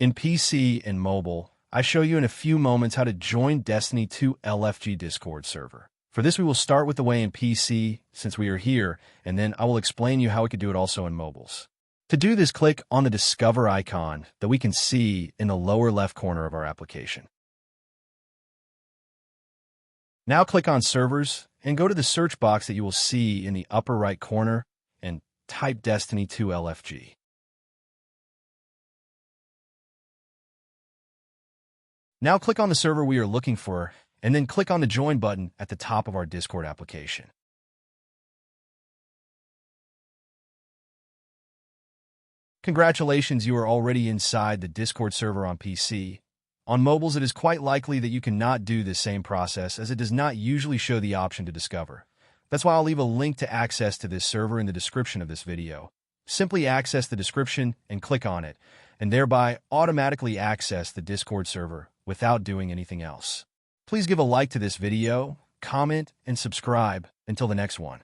In PC and mobile, I show you in a few moments how to join Destiny 2 LFG Discord server. For this, we will start with the way in PC, since we are here, and then I will explain you how we could do it also in mobiles. To do this, click on the Discover icon that we can see in the lower left corner of our application. Now click on Servers and go to the search box that you will see in the upper right corner and type Destiny 2 LFG. Now click on the server we are looking for, and then click on the Join button at the top of our Discord application. Congratulations, you are already inside the Discord server on PC. On mobiles, it is quite likely that you cannot do this same process, as it does not usually show the option to discover. That's why I'll leave a link to access to this server in the description of this video. Simply access the description and click on it, and thereby automatically access the Discord server without doing anything else. Please give a like to this video, comment, and subscribe. Until the next one.